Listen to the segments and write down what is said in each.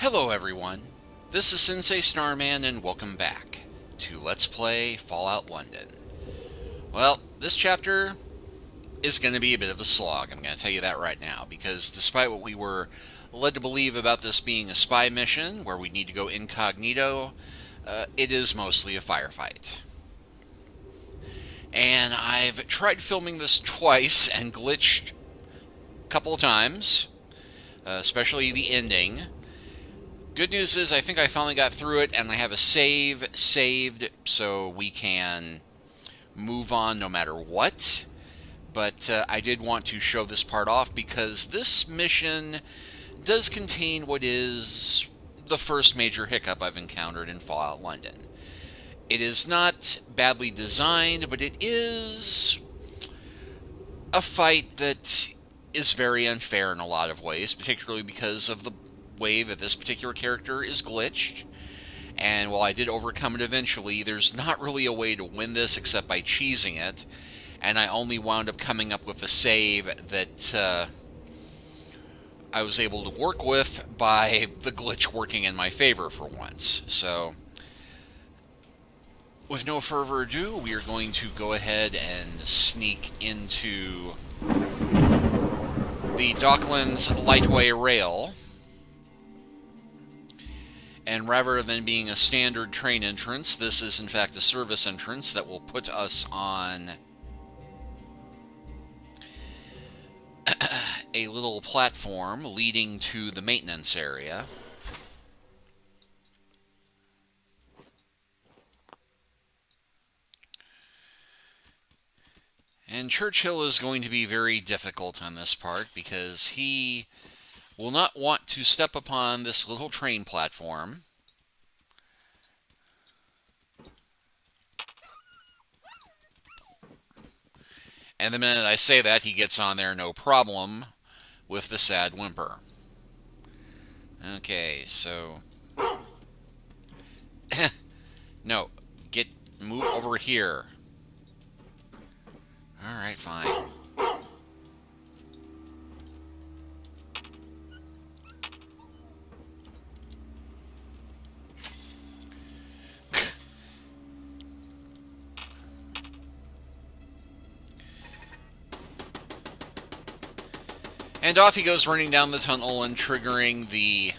Hello everyone, this is Sensei Starman and welcome back to Let's Play Fallout London. Well, this chapter is going to be a bit of a slog, I'm going to tell you that right now, because despite what we were led to believe about this being a spy mission where we need to go incognito, it is mostly a firefight. And I've tried filming this twice and glitched a couple of times, especially the ending. Good news is I think I finally got through it and I have a save saved so we can move on no matter what. But I did want to show this part off because this mission does contain what is the first major hiccup I've encountered in Fallout London. It is not badly designed, but it is a fight that is very unfair in a lot of ways, particularly because of the way that this particular character is glitched. And while I did overcome it eventually, there's not really a way to win this except by cheesing it. And I only wound up coming up with a save that I was able to work with by the glitch working in my favor for once. So, with no further ado, we are going to go ahead and sneak into the Docklands Lightway Rail. And rather than being a standard train entrance, this is in fact a service entrance that will put us on a little platform leading to the maintenance area. And Churchill is going to be very difficult on this part because he will not want to step upon this little train platform. And the minute I say that, he gets on there no problem with the sad whimper. Okay, so... no, move over here. Alright, fine. And off he goes running down the tunnel and triggering the...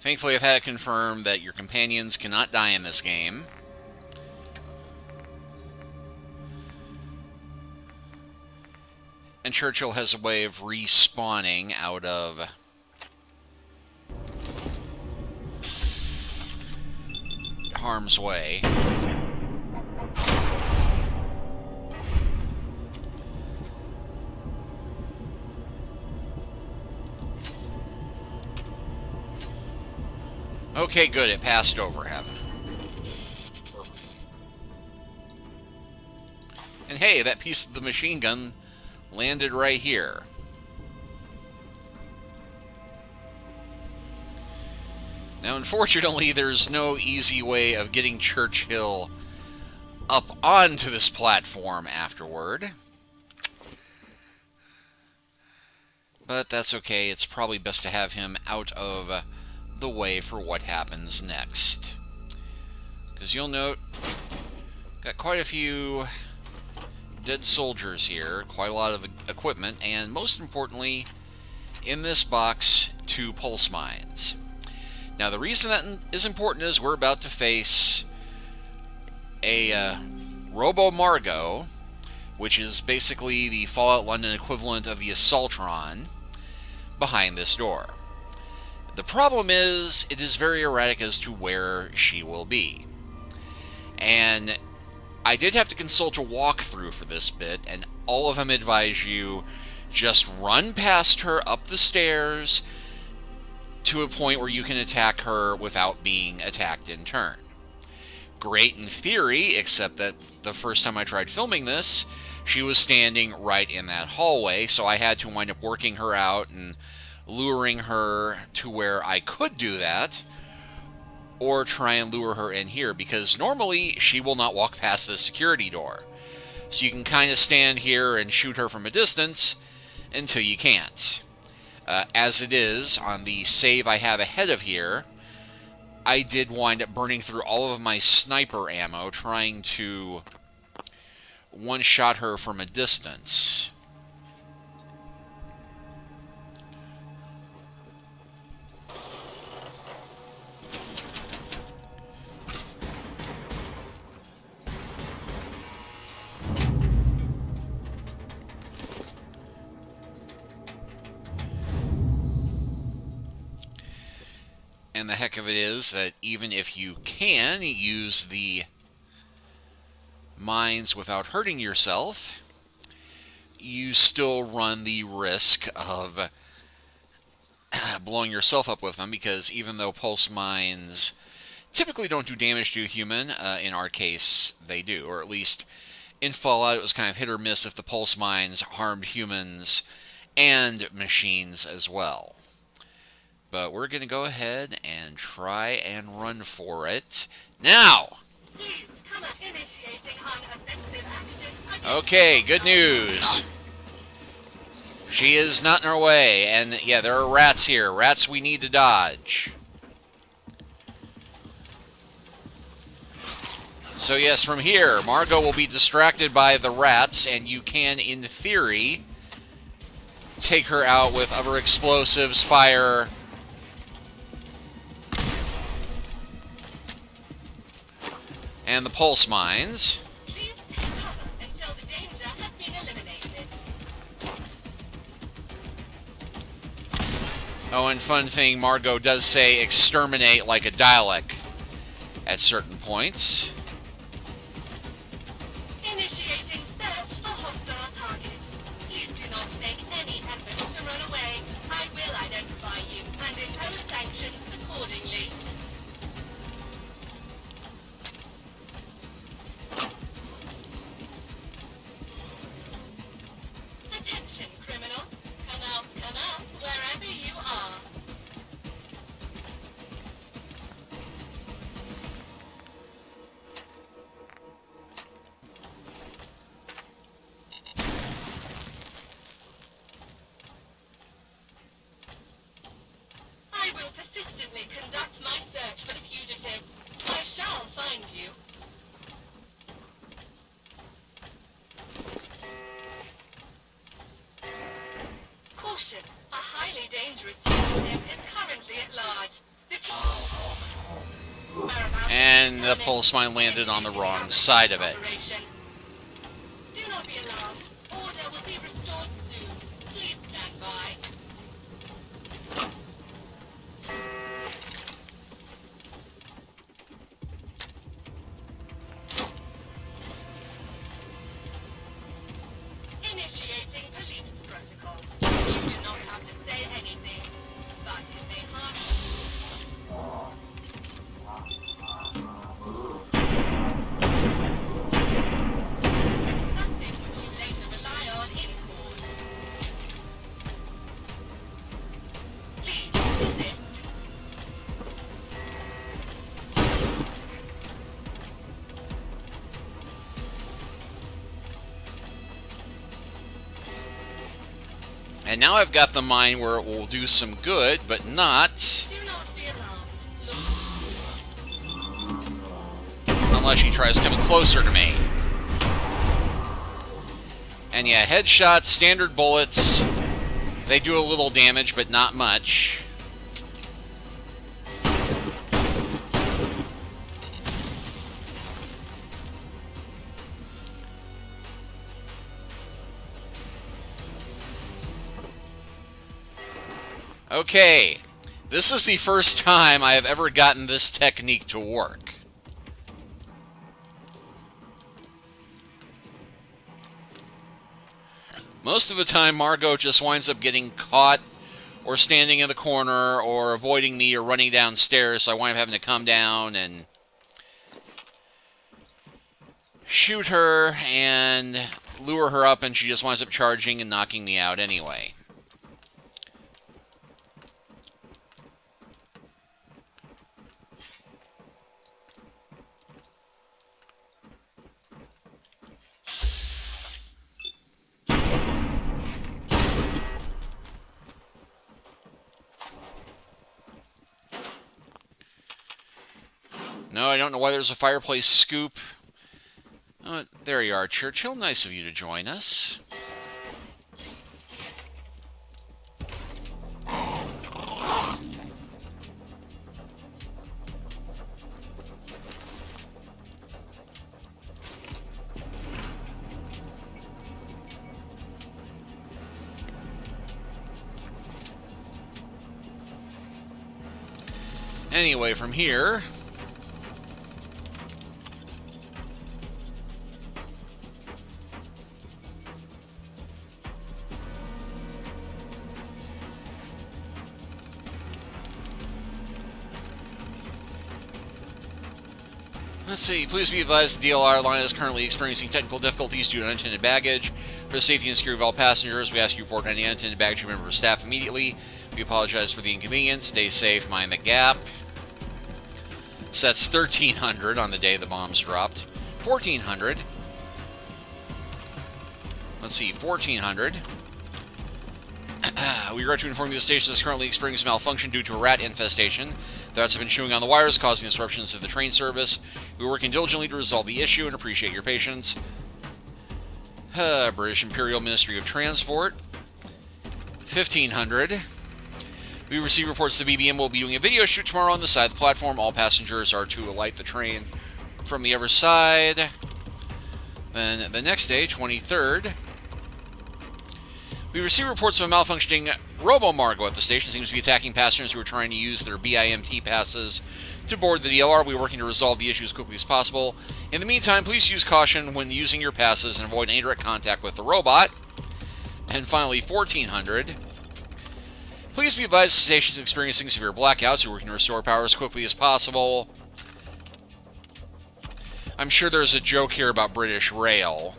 Thankfully, I've had it confirmed that your companions cannot die in this game. And Churchill has a way of respawning out of harm's way. Okay, good, it passed over him. And hey, that piece of the machine gun landed right here. Now, unfortunately, there's no easy way of getting Churchill up onto this platform afterward. But that's okay. It's probably best to have him out of the way for what happens next. Because you'll note, got quite a few dead soldiers here, quite a lot of equipment, and most importantly, in this box, 2 pulse mines. Now, the reason that is important is we're about to face a Robot-Margot, which is basically the Fallout London equivalent of the Assaultron, behind this door. The problem is, it is very erratic as to where she will be. And I did have to consult a walkthrough for this bit, and all of them advise you just run past her up the stairs to a point where you can attack her without being attacked in turn. Great in theory, except that the first time I tried filming this, she was standing right in that hallway, so I had to wind up working her out and luring her to where I could do that, or try and lure her in here, because normally she will not walk past the security door. So you can kind of stand here and shoot her from a distance until you can't. As it is, on the save I have ahead of here, I did wind up burning through all of my sniper ammo trying to one-shot her from a distance. And the heck of it is that even if you can use the mines without hurting yourself, you still run the risk of blowing yourself up with them, because even though pulse mines typically don't do damage to a human, in our case they do, or at least in Fallout it was kind of hit or miss if the pulse mines harmed humans and machines as well. But we're going to go ahead and try and run for it now. Okay, good news. She is not in our way, and yeah, there are rats here. Rats we need to dodge. So yes, from here, Margot will be distracted by the rats, and you can, in theory, take her out with other explosives, fire, and the pulse mines. Oh, and fun thing, Margot does say exterminate like a Dalek at certain points. Initiating search for hostile targets. Please do not make any effort to run away. I will identify you and impose sanctions accordingly. Attention, criminal. Come out, wherever you are. I will persistently conduct my search for the fugitive. I shall find you. Caution! A highly dangerous fugitive is currently at large. And the pulse mine landed on the wrong side of it. Do not be alarmed. Order will be restored soon. Please stand by. Initiating police protocol. You do not have to say anything, but it may harm you. Something which you later rely on in court. Please resist. And now I've got the mine where it will do some good, but not Do not be alarmed. unless she tries coming closer to me. And yeah, headshots, standard bullets, they do a little damage, but not much. Okay, this is the first time I have ever gotten this technique to work. Most of the time, Margot just winds up getting caught or standing in the corner or avoiding me or running downstairs, so I wind up having to come down and shoot her and lure her up, and she just winds up charging and knocking me out anyway. No, I don't know why there's a fireplace scoop. Oh, there you are, Churchill. Nice of you to join us. Anyway, from here... Let's see. Please be advised the DLR line is currently experiencing technical difficulties due to unintended baggage. For the safety and security of all passengers, we ask you to report any unintended baggage to a member of staff immediately. We apologize for the inconvenience. Stay safe. Mind the gap. So that's 1,300 on the day the bombs dropped. 1,400. Let's see. 1,400. We regret to inform you the station is currently experiencing malfunction due to a rat infestation. The rats have been chewing on the wires, causing disruptions to the train service. We're working diligently to resolve the issue and appreciate your patience. British Imperial Ministry of Transport. 1,500. We receive reports the BBM will be doing a video shoot tomorrow on the side of the platform. All passengers are to alight the train from the other side. Then the next day, 23rd, we receive reports of a malfunctioning Robot-Margot at the station. Seems to be attacking passengers who are trying to use their BIMT passes to board the DLR. We're working to resolve the issue as quickly as possible. In the meantime, please use caution when using your passes and avoid any direct contact with the robot. And finally, 1,400. Please be advised the station is experiencing severe blackouts. We're working to restore power as quickly as possible. I'm sure there's a joke here about British Rail.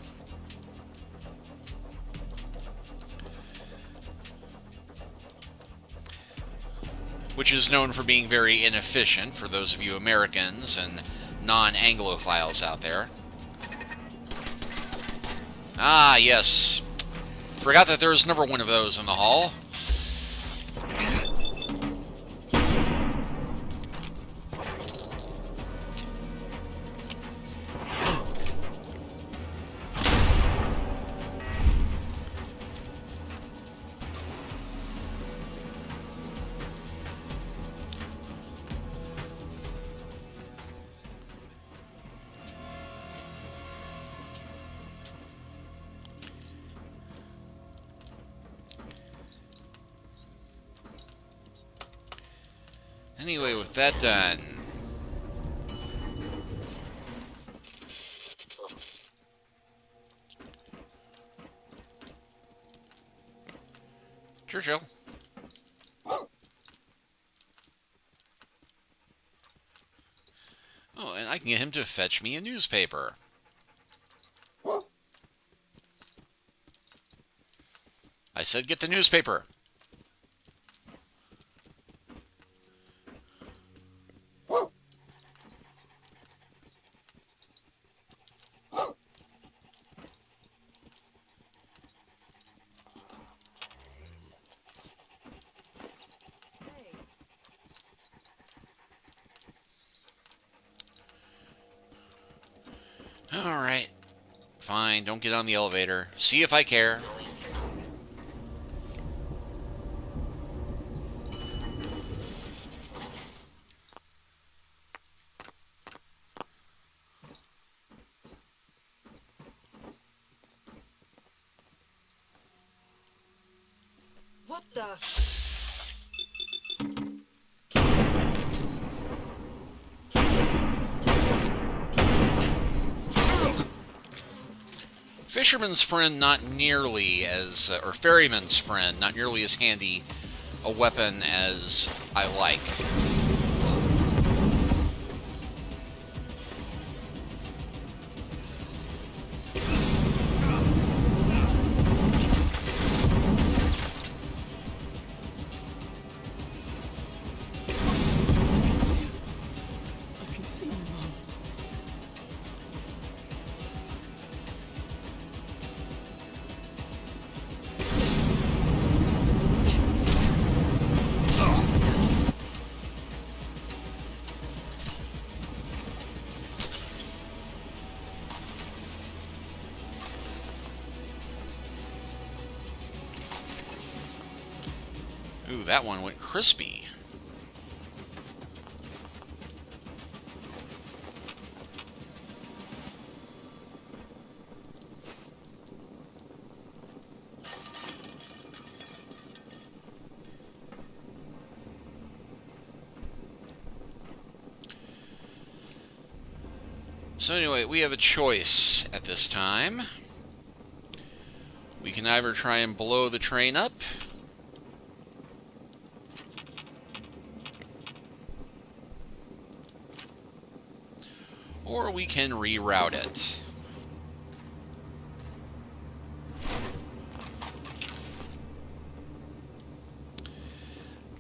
Which is known for being very inefficient for those of you Americans and non-Anglophiles out there. Ah, yes. Forgot that there was never one of those in the hall. Anyway, with that done... Churchill. Oh, and I can get him to fetch me a newspaper. I said get the newspaper. Alright. Fine, don't get on the elevator. See if I care. What the? Fisherman's friend, not nearly as, or ferryman's friend, not nearly as handy a weapon as I like. that one went crispy. So anyway, we have a choice at this time. We can either try and blow the train up, or we can reroute it.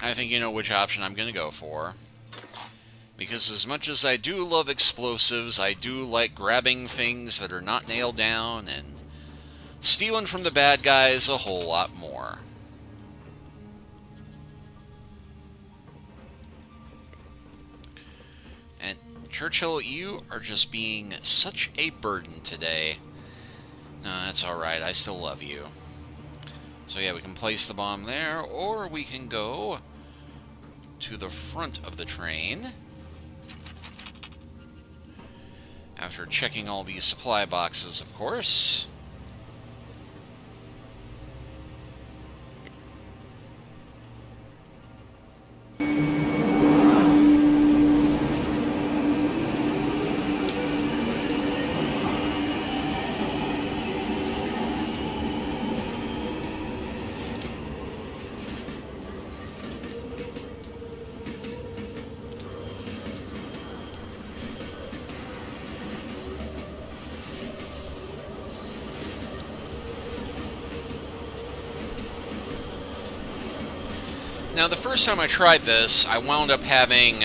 I think you know which option I'm going to go for. Because as much as I do love explosives, I do like grabbing things that are not nailed down and stealing from the bad guys a whole lot more. And Churchill, you are just being such a burden today. No, that's alright, I still love you. So yeah, we can place the bomb there, or we can go to the front of the train. After checking all these supply boxes, of course. Now, the first time I tried this, I wound up having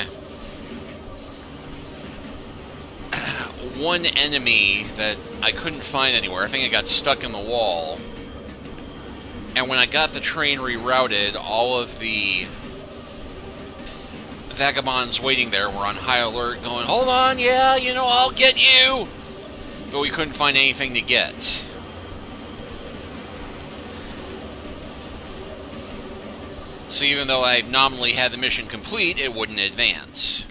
one enemy that I couldn't find anywhere. I think it got stuck in the wall. And when I got the train rerouted, all of the vagabonds waiting there were on high alert, going, "Hold on, yeah, you know, I'll get you!" But we couldn't find anything to get. So even though I nominally had the mission complete, it wouldn't advance.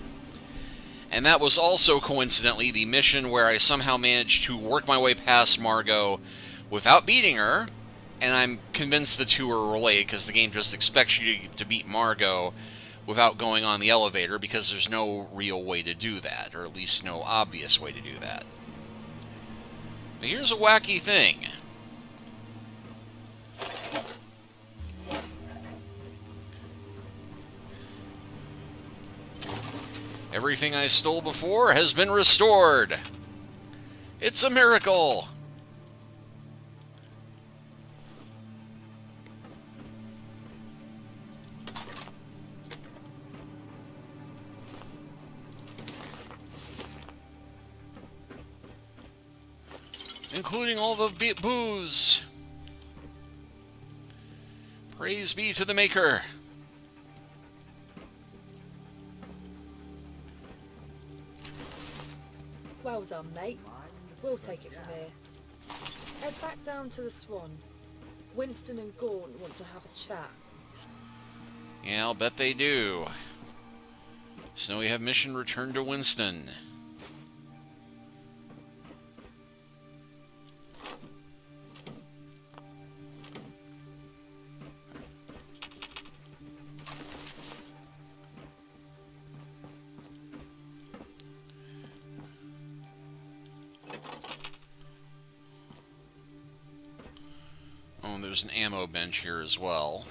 And that was also, coincidentally, the mission where I somehow managed to work my way past Margot without beating her, and I'm convinced the two are related, because the game just expects you to beat Margot without going on the elevator, because there's no real way to do that, or at least no obvious way to do that. But here's a wacky thing. Everything I stole before has been restored. It's a miracle. Including all the booze. Praise be to the Maker. Well done, mate. We'll take it from here. Head back down to the Swan. Winston and Gaunt want to have a chat. Yeah, I'll bet they do. So we have mission return to Winston. Oh, and there's an ammo bench here as well.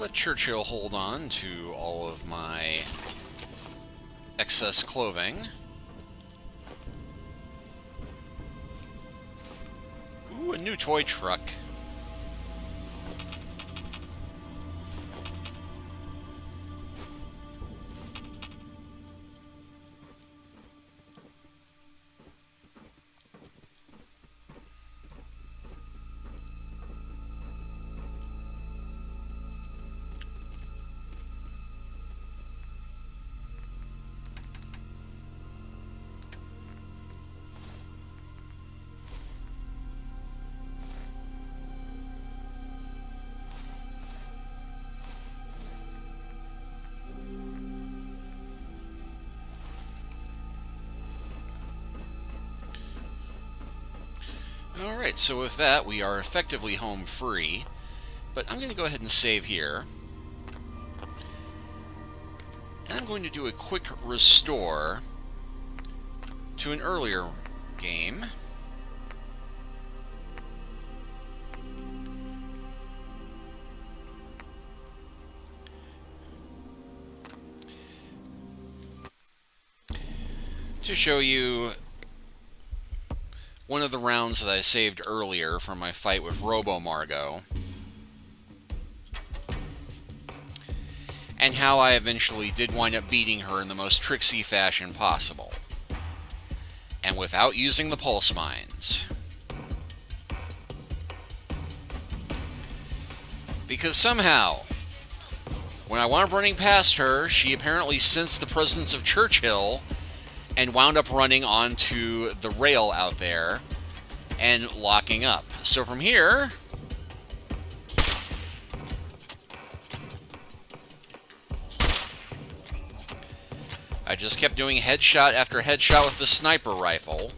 let Churchill hold on to all of my excess clothing. Ooh, a new toy truck. Alright, so with that, we are effectively home free. But I'm going to go ahead and save here. And I'm going to do a quick restore to an earlier game. To show you one of the rounds that I saved earlier from my fight with Robot-Margot, and how I eventually did wind up beating her in the most tricksy fashion possible, and without using the pulse mines. Because somehow, when I wound up running past her, she apparently sensed the presence of Churchill and wound up running onto the rail out there and locking up. So from here, I just kept doing headshot after headshot with the sniper rifle.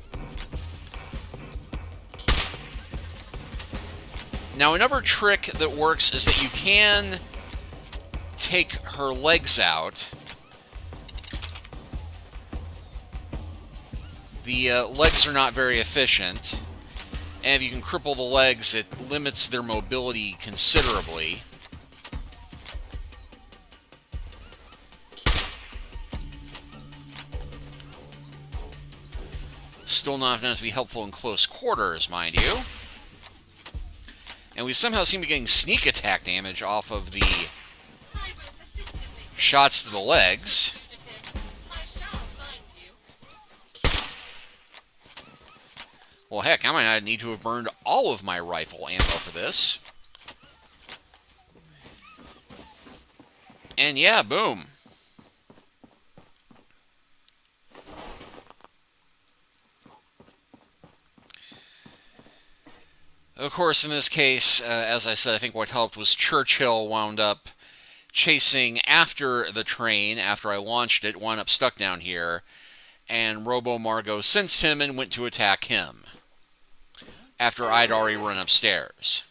Now, another trick that works is that you can take her legs out. The legs are not very efficient, and if you can cripple the legs, it limits their mobility considerably. Still not enough to be helpful in close quarters, mind you. And we somehow seem to be getting sneak attack damage off of the shots to the legs. Well, heck, I might not need to have burned all of my rifle ammo for this. And yeah, boom. Of course, in this case, as I said, I think what helped was Churchill wound up chasing after the train after I launched it, wound up stuck down here, and Robot-Margot sensed him and went to attack him after I'd already run upstairs.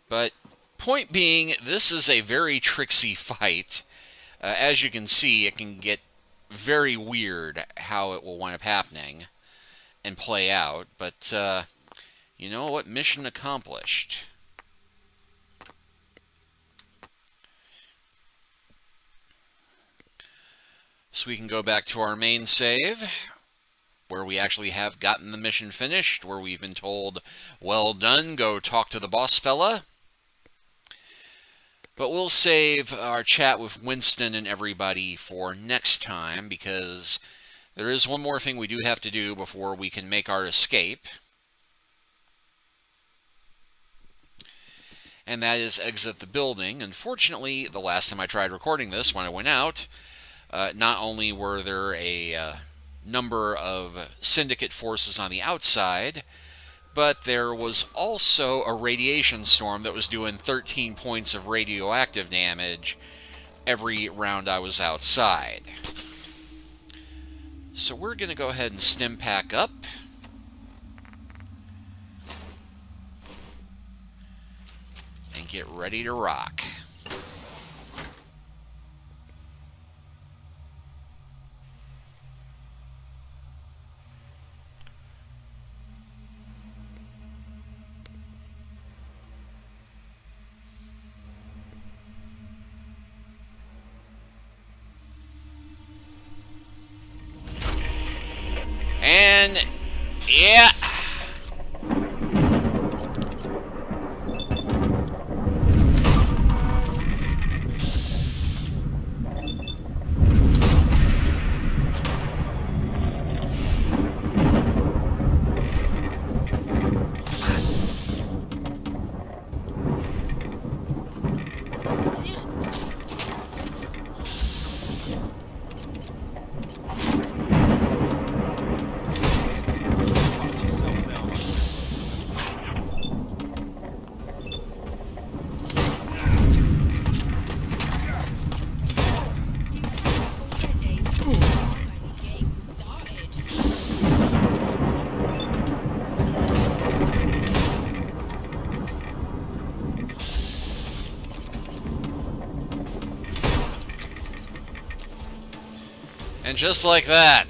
But point being, this is a very tricksy fight. As you can see, it can get very weird how it will wind up happening and play out, but you know what? Mission accomplished. So we can go back to our main save, where we actually have gotten the mission finished, where we've been told, well done, go talk to the boss fella. But we'll save our chat with Winston and everybody for next time, because there is one more thing we do have to do before we can make our escape. And that is exit the building. Unfortunately, the last time I tried recording this, when I went out, not only were there a number of syndicate forces on the outside, but there was also a radiation storm that was doing 13 points of radioactive damage every round I was outside. So we're going to go ahead and stim pack up. And get ready to rock. And yeah. And just like that,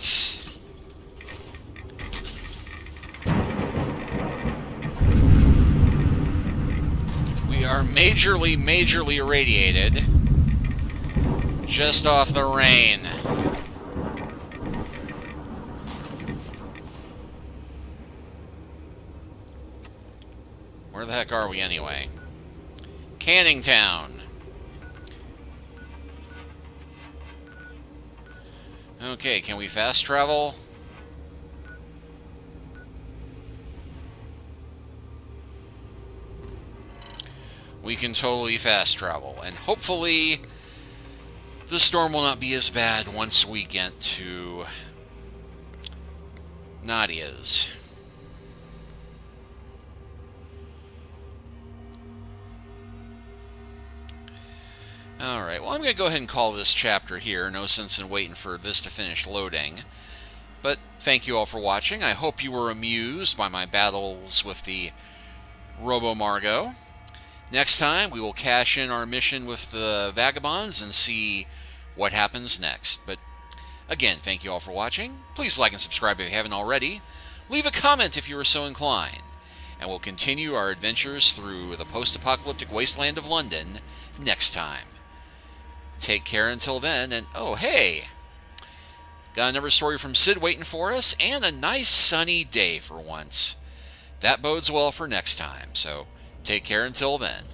we are majorly irradiated just off the rain. Where the heck are we anyway? Canning Town. Okay, can we fast travel? We can totally fast travel, and hopefully the storm will not be as bad once we get to Nadia's. Alright, well, I'm going to go ahead and call this chapter here. No sense in waiting for this to finish loading. But thank you all for watching. I hope you were amused by my battles with the Robot-Margot. Next time, we will cash in our mission with the Vagabonds and see what happens next. But again, thank you all for watching. Please like and subscribe if you haven't already. Leave a comment if you are so inclined. And we'll continue our adventures through the post-apocalyptic wasteland of London next time. Take care until then, and oh hey, got another story from Sid waiting for us, and a nice sunny day for once. That bodes well for next time, so take care until then.